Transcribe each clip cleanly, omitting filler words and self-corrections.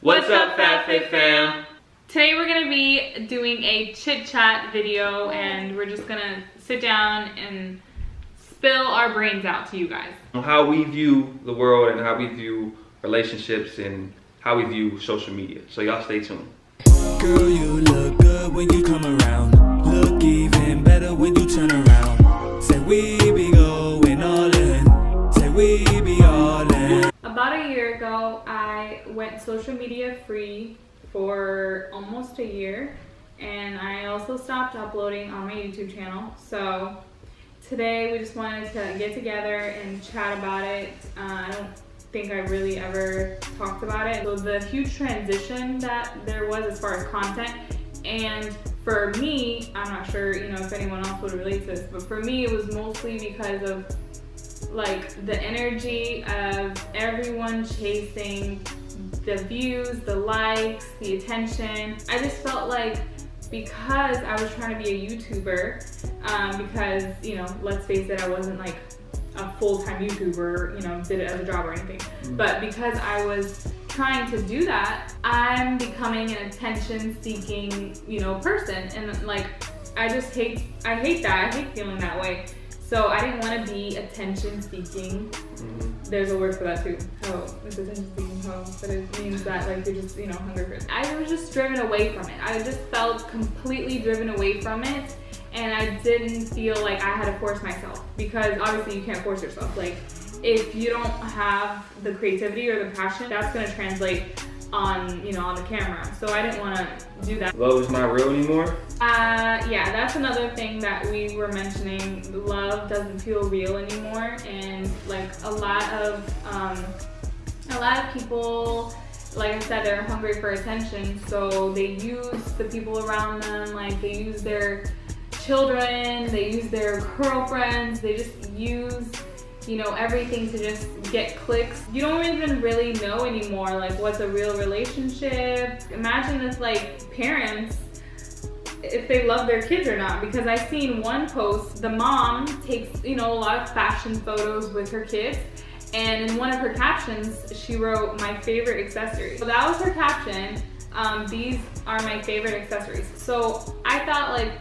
What's up, FatFit fam? Today we're gonna be doing a chit chat video and we're just gonna sit down and spill our brains out to you guys. How we view the world and how we view relationships and how we view social media. So y'all stay tuned. Girl, you look good when you come around. Look even better when you turn around. Say we be going all in. Say we be all in. About a year ago, I went social media free for almost a year, and I also stopped uploading on my YouTube channel. So today we just wanted to get together and chat about it. I don't think I really ever talked about it. So the huge transition that there was as far as content, and for me, I'm not sure, if anyone else would relate to this, but for me it was mostly because of like the energy of everyone chasing the views, the likes, the attention. I just felt like because I was trying to be a YouTuber, because, let's face it, I wasn't like a full-time YouTuber, did it as a job or anything. But because I was trying to do that, I'm becoming an attention-seeking, person. And like, I hate that. I hate feeling that way. So I didn't want to be attention-seeking. There's a word for that too. It's attention-seeking but it means that like you're just, hungry for it. I was just driven away from it. I just felt completely driven away from it, and I didn't feel like I had to force myself, because obviously you can't force yourself. Like, if you don't have the creativity or the passion, that's gonna translate on, on the camera. So I didn't want to do that. Love is not real anymore? Yeah, that's another thing that we were mentioning. Love doesn't feel real anymore, and like a lot of people, like I said, they're hungry for attention, so they use the people around them, like they use their children, they use their girlfriends, they just use everything to just get clicks. You don't even really know anymore like what's a real relationship. Imagine if like parents, if they love their kids or not, because I seen one post, the mom takes a lot of fashion photos with her kids, and in one of her captions she wrote, "My favorite accessories." So that was her caption. These are my favorite accessories. So I thought, like,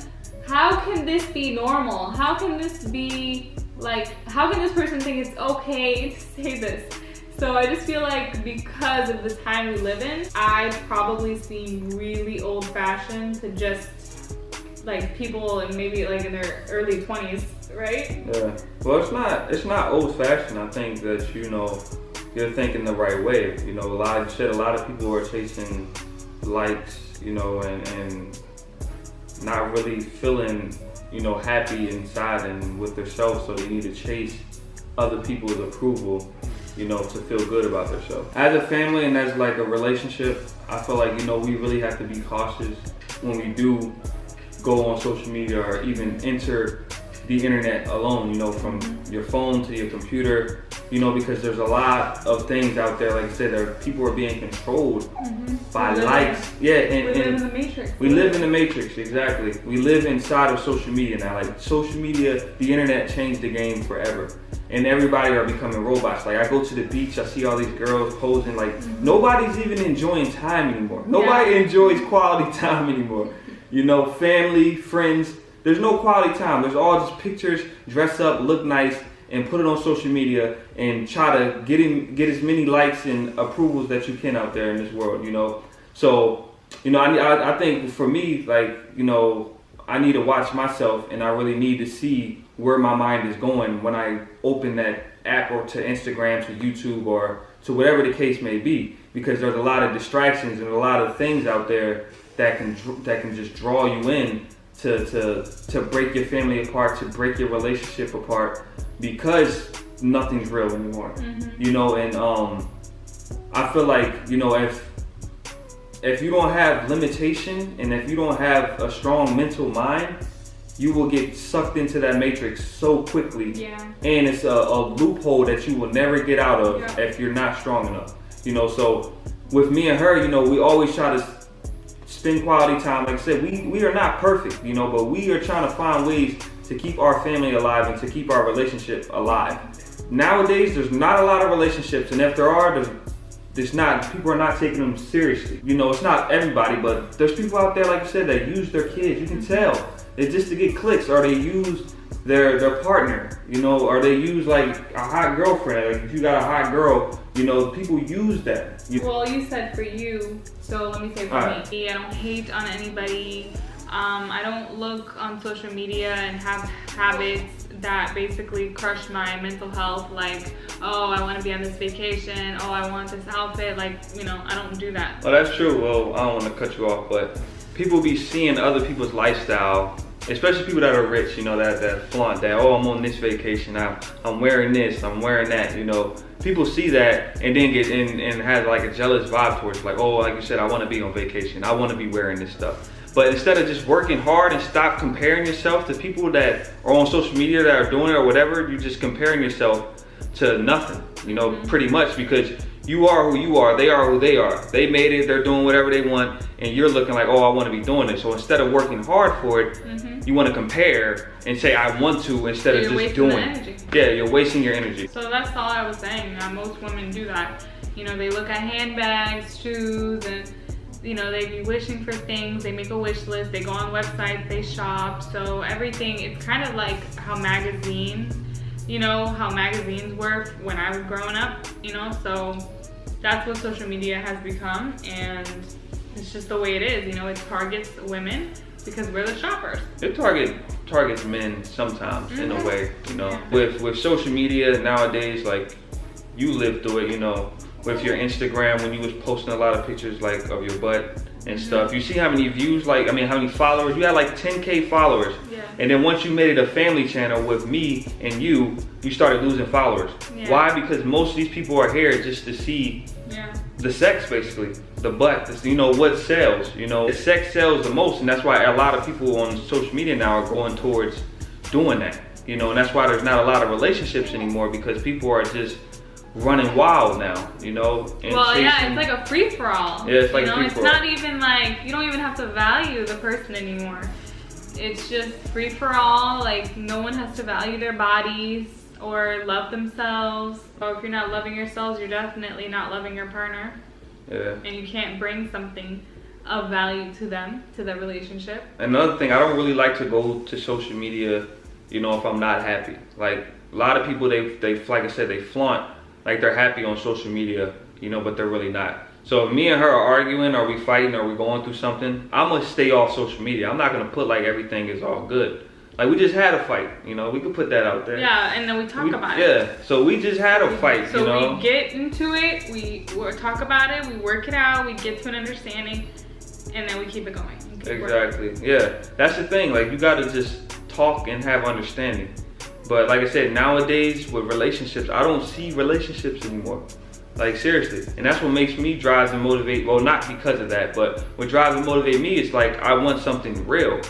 how can this be normal? How can this be like, how can this person think it's okay to say this? So I just feel like because of the time we live in, I probably seem really old-fashioned to just like people and maybe like in their early 20s, right? Yeah. Well, it's not old-fashioned. I think that you're thinking the right way. A lot of people are chasing likes, and not really feeling happy inside and with themselves, so they need to chase other people's approval, to feel good about themselves. As a family and as like a relationship, I feel like, we really have to be cautious when we do go on social media or even enter the internet alone, from your phone to your computer, because there's a lot of things out there, like I said, people are being controlled by likes. Yeah, and we live in the matrix. We live in the matrix, exactly. We live inside of social media now. Like, social media, the internet changed the game forever. And everybody are becoming robots. Like, I go to the beach, I see all these girls posing, like, nobody's even enjoying time anymore. Nobody enjoys quality time anymore. Family, friends, there's no quality time. There's all just pictures, dress up, look nice, and put it on social media and try to get as many likes and approvals that you can out there in this world, So, I think for me, like, I need to watch myself, and I really need to see where my mind is going when I open that app, or to Instagram, to YouTube, or to whatever the case may be, because there's a lot of distractions and a lot of things out there that can just draw you in to break your family apart, to break your relationship apart, because nothing's real anymore. And I feel like, if you don't have limitation and if you don't have a strong mental mind, you will get sucked into that matrix so quickly. Yeah. And it's a loophole that you will never get out of if you're not strong enough. So with me and her, we always try to spend quality time. Like I said, we are not perfect, but we are trying to find ways to keep our family alive and to keep our relationship alive. Nowadays, there's not a lot of relationships, and if there are, people are not taking them seriously. You know, it's not everybody, but there's people out there, like you said, that use their kids. You can tell. It's just to get clicks, or they use their partner, you know, or they use like a hot girlfriend. Like if you got a hot girl, you know, people use that. Well, you said for you, so let me say for me. I don't hate on anybody. I don't look on social media and have habits that basically crush my mental health, like, oh, I want to be on this vacation, oh, I want this outfit, like, you know, I don't do that. Well, that's true. Well, I don't want to cut you off, but people be seeing other people's lifestyle, especially people that are rich, you know, that flaunt that, oh, I'm on this vacation, I'm wearing this, I'm wearing that, you know. People see that and then get in and have like a jealous vibe towards it, like, oh, like you said, I want to be on vacation, I want to be wearing this stuff. But instead of just working hard and stop comparing yourself to people that are on social media that are doing it or whatever, you're just comparing yourself to nothing, you know, pretty much, because you are who you are, they are who they are. They made it, they're doing whatever they want, and you're looking like, oh, I want to be doing this. So instead of working hard for it, you want to compare and say, I want to, instead of just doing it. Yeah, you're wasting your energy. So that's all I was saying. Most women do that. You know, they look at handbags, shoes, and you know, they be wishing for things, they make a wish list, they go on websites, they shop, so everything, it's kind of like how magazines, you know, how magazines were when I was growing up, you know, so that's what social media has become, and it's just the way it is, you know, it targets women because we're the shoppers. It targets men sometimes in a way, you know. With social media nowadays, like, you live through it, you know. With your Instagram, when you was posting a lot of pictures like of your butt and stuff, you see how many views, like, I mean, how many followers, you had like 10K followers. And then once you made it a family channel with me and you started losing followers. Why? Because most of these people are here just to see the sex, basically, the butt, you know, what sells, you know. The sex sells the most, and that's why a lot of people on social media now are going towards doing that, you know, and that's why there's not a lot of relationships anymore, because people are just running wild now, you know. And well, yeah, it's like a free-for-all. Yeah, it's like, you know, a free-for-all. It's not even like, you don't even have to value the person anymore. It's just free-for-all, like no one has to value their bodies or love themselves. Or if you're not loving yourselves, you're definitely not loving your partner. Yeah. And you can't bring something of value to them, to the relationship. Another thing, I don't really like to go to social media, you know, if I'm not happy. Like, a lot of people, they like I said, they flaunt like they're happy on social media, you know, but they're really not. So if me and her are arguing, or we fighting, or we going through something, I'm gonna stay off social media. I'm not gonna put like everything is all good. Like, we just had a fight, you know, we could put that out there. Yeah, and then we talk about it. Yeah, so we just had a fight, so you know. So we get into it, we talk about it, we work it out, we get to an understanding, and then we keep it going. Exactly, yeah. That's the thing, like, you gotta just talk and have understanding. But like I said, nowadays with relationships, I don't see relationships anymore. Like, seriously. And that's what makes me drive and motivate. Well, not because of that, but what drives and motivate me is like, I want something real.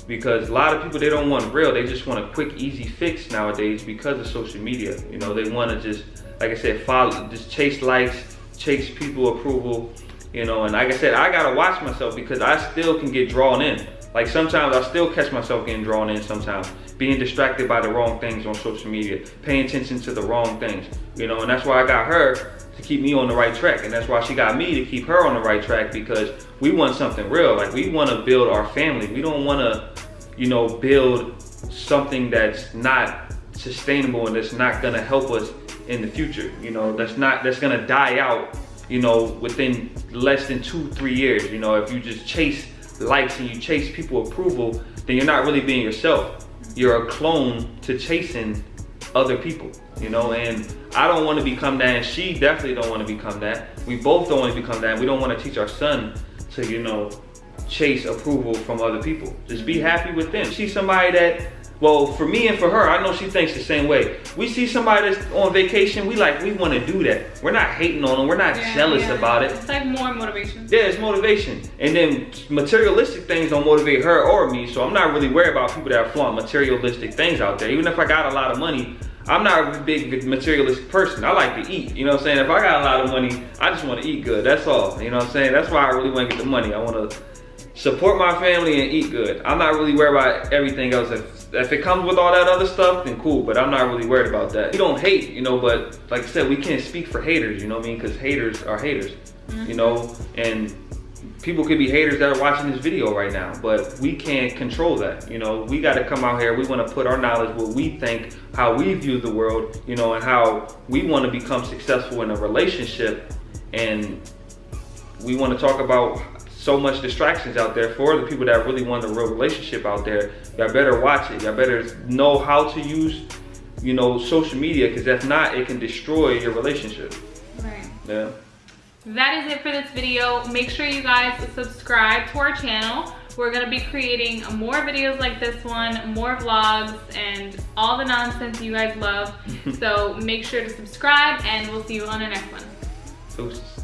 Because a lot of people, they don't want real. They just want a quick, easy fix nowadays because of social media. You know, they want to just, like I said, just chase likes, chase people approval. You know, and like I said, I gotta watch myself because I still can get drawn in. Like, sometimes I still catch myself getting drawn in sometimes, being distracted by the wrong things on social media, paying attention to the wrong things, you know, and that's why I got her to keep me on the right track, and that's why she got me to keep her on the right track, because we want something real. Like, we want to build our family. We don't want to, you know, build something that's not sustainable and that's not going to help us in the future, you know, that's going to die out, you know, within less than 2-3 years. You know, if you just chase likes and you chase people approval, then you're not really being yourself. You're a clone to chasing other people, you know, and I don't want to become that, and she definitely don't want to become that. We both don't want to become that. We don't want to teach our son to, you know, chase approval from other people. Just be happy with them. She's somebody that, well, for me and for her, I know she thinks the same way. We see somebody that's on vacation, we want to do that. We're not hating on them. We're not jealous about it. It's like more motivation. Yeah, it's motivation. And then materialistic things don't motivate her or me, so I'm not really worried about people that flaunt materialistic things out there. Even if I got a lot of money, I'm not a big materialistic person. I like to eat, you know what I'm saying? If I got a lot of money, I just want to eat good, that's all. You know what I'm saying? That's why I really want to get the money. I want to support my family and eat good. I'm not really worried about everything else. If it comes with all that other stuff, then cool, but I'm not really worried about that. We don't hate, you know, but like I said, we can't speak for haters, you know what I mean? Because haters are haters, you know, and people could be haters that are watching this video right now, but we can't control that, you know. We got to come out here, we want to put our knowledge, what we think, how we view the world, you know, and how we want to become successful in a relationship. And we want to talk about so much distractions out there. For the people that really want a real relationship out there, y'all better watch it. Y'all better know how to use, you know, social media, because if not, it can destroy your relationship. Right. Yeah. That is it for this video. Make sure you guys subscribe to our channel. We're gonna be creating more videos like this one, more vlogs, and all the nonsense you guys love. So make sure to subscribe, and we'll see you on the next one. Deuces.